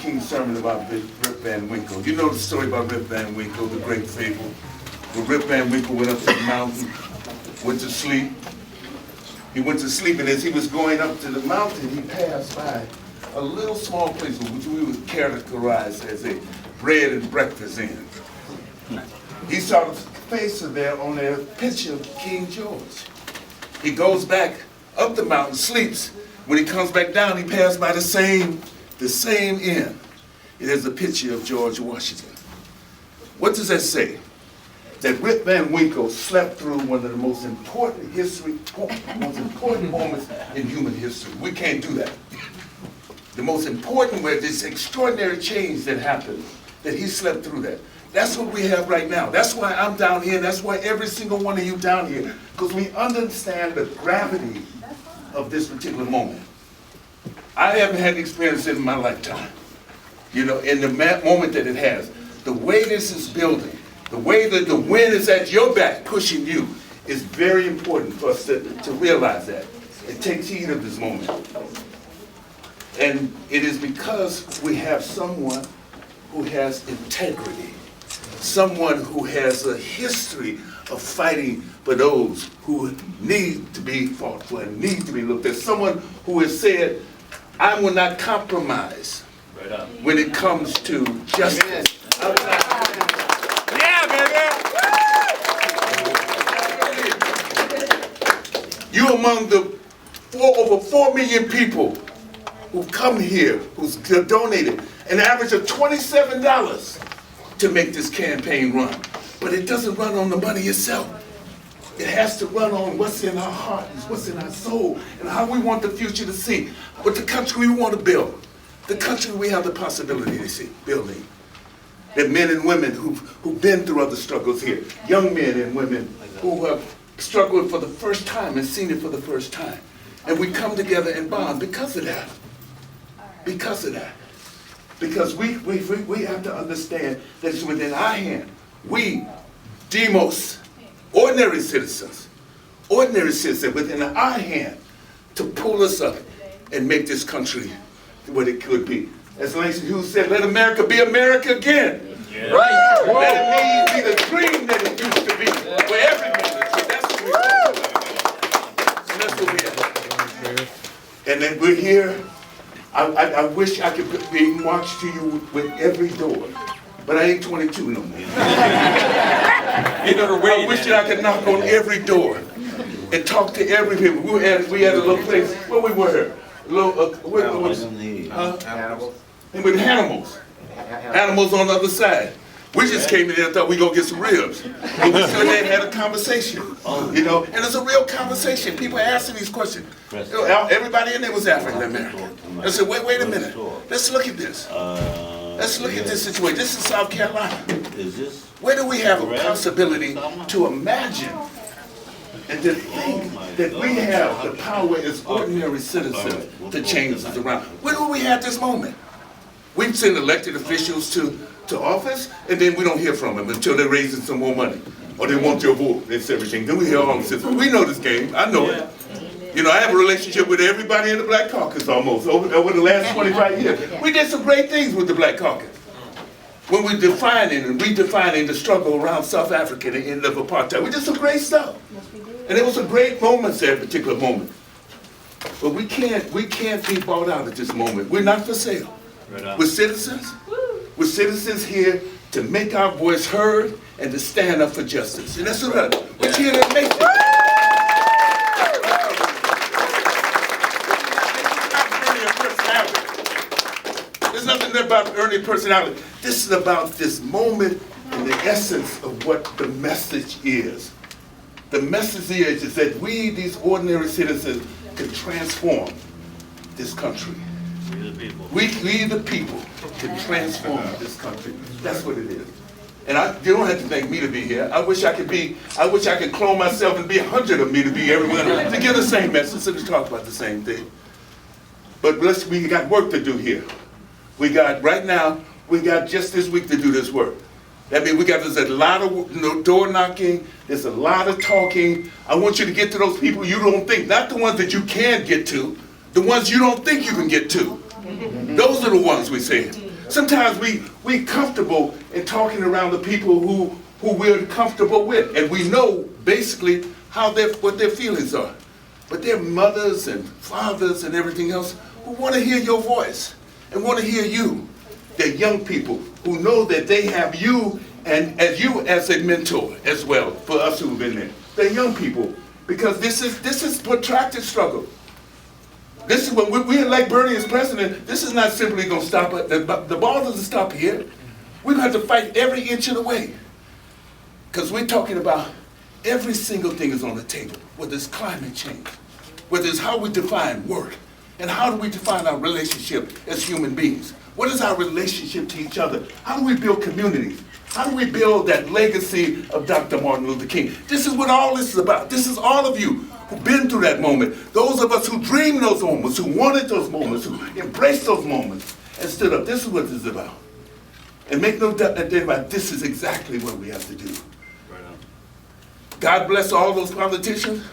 King's sermon about Rip Van Winkle. You know the story about Rip Van Winkle, the great fable, where Rip Van Winkle went up to the mountain, went to sleep. He went to sleep, and as he was going up to the mountain, he passed by a little small place which we would characterize as a bread and breakfast inn. He saw the face of there on their picture of King George. He goes back up the mountain, sleeps. When he comes back down, he passed by the same inn. It has a picture of George Washington. What does that say? That Rip Van Winkle slept through one of the most important moments in human history. We can't do that. The most important was this extraordinary change that happened, that he slept through that. That's what we have right now. That's why I'm down here, and that's why every single one of you down here, because we understand the gravity of this particular moment. I haven't had experience in my lifetime, in the moment that it has. The way this is building, the way that the wind is at your back pushing you is very important for us to realize that and take heed of this moment. And it is because we have someone who has integrity, someone who has a history of fighting for those who need to be fought for and need to be looked at, someone who has said, I will not compromise when it comes to justice. You among the over 4 million people who've come here, who's donated an average of $27 to make this campaign run. But it doesn't run on the money itself. It has to run on what's in our hearts, what's in our soul, and how we want the future to see, what the country we want to build, the country we have the possibility to see building. That men and women who've been through other struggles here, young men and women who have struggled for the first time and seen it for the first time. And we come together and bond because of that. Because of that. Because we have to understand that it's within our hand. We, demos, ordinary citizens within our hand to pull us up and make this country what it could be. As Langston Hughes said, let America be America again. Yeah. Right. Let it be the dream that it used to be, where everyone is. That's what we have. And then we're here. I wish I could be marched to you with every door, but I ain't 22 no more. I wish that I could knock on every door and talk to every people. We had a little place where we were. Animals on the other side. We just came in there and thought we were going to get some ribs. But we still had a conversation, and it's a real conversation. People are asking these questions. Everybody in there was African American. I said, wait a minute. Let's look at this. Let's look at this situation. This is South Carolina. Where do we have a possibility to imagine and to think that we have the power as ordinary citizens to change this around? Where do we have this moment? We've sent elected officials to office, and then we don't hear from them until they're raising some more money. Or they want your vote, that's everything. Then we hear all this. We know this game, I know it. I have a relationship with everybody in the Black Caucus almost, over the last 25 years. We did some great things with the Black Caucus. When we're defining and redefining the struggle around South Africa and the end of apartheid, we did some great stuff. And it was a great moment, that particular moment. But we can't be bought out at this moment. We're not for sale. We're citizens. We're citizens here to make our voice heard and to stand up for justice. And that's what we're here to make it. There's nothing about earning personality. This is about this moment and the essence of what the message is. The message is that we, these ordinary citizens, can transform this country. We the people can transform this country. That's what it is. And you don't have to thank me to be here. I wish I could clone myself and be 100 of me to be everyone to give the same message and to talk about the same thing. But we got work to do here. Right now, we got just this week to do this work. That means there's a lot of door knocking, there's a lot of talking. I want you to get to those people you don't think, not the ones that you can get to, the ones you don't think you can get to. Those are the ones we're saying. Sometimes we comfortable in talking around the people who we're comfortable with, and we know basically what their feelings are. But they're mothers and fathers and everything else who want to hear your voice and want to hear you. They're young people who know that they have you and as a mentor as well for us who've been there. They're young people because this is protracted struggle. This is when we elect Bernie as president. This is not simply going to stop it. The ball doesn't stop here. We're going to have to fight every inch of the way because we're talking about every single thing is on the table, whether it's climate change, whether it's how we define work, and how do we define our relationship as human beings. What is our relationship to each other? How do we build communities? How do we build that legacy of Dr. Martin Luther King? This is what all this is about. This is all of you who've been through that moment. Those of us who dreamed those moments, who wanted those moments, who embraced those moments and stood up. This is what this is about. And make no doubt about it, this is exactly what we have to do. God bless all those politicians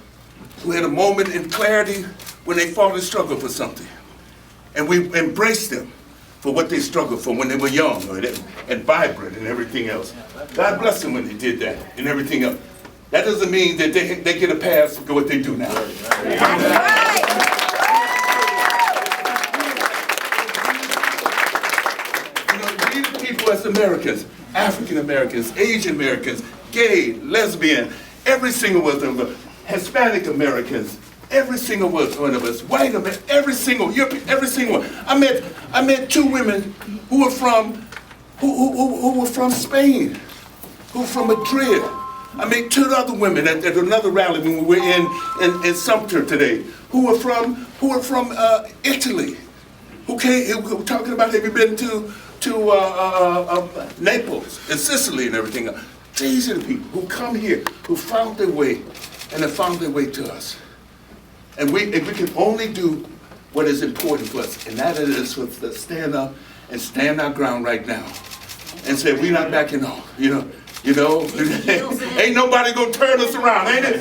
who had a moment in clarity when they fought and struggled for something. And we embraced them for what they struggled for when they were young and vibrant and everything else. God bless them when they did that and everything else. That doesn't mean that they get a pass for what they do now. You know, we the people as Americans, African Americans, Asian Americans, gay, lesbian, every single one of them, Hispanic Americans, every single one of us, white Americans, every single one. I met two women who were from Spain, who were from Madrid. I met two other women at another rally when we were in Sumter today, who were from Italy, who were talking about, have you been to Naples and Sicily and everything else? These are the people who come here, who found their way, and have found their way to us. And we can only do what is important for us, and that is to stand up and stand our ground right now, and say we're not backing off. You know, ain't nobody gonna turn us around, ain't it?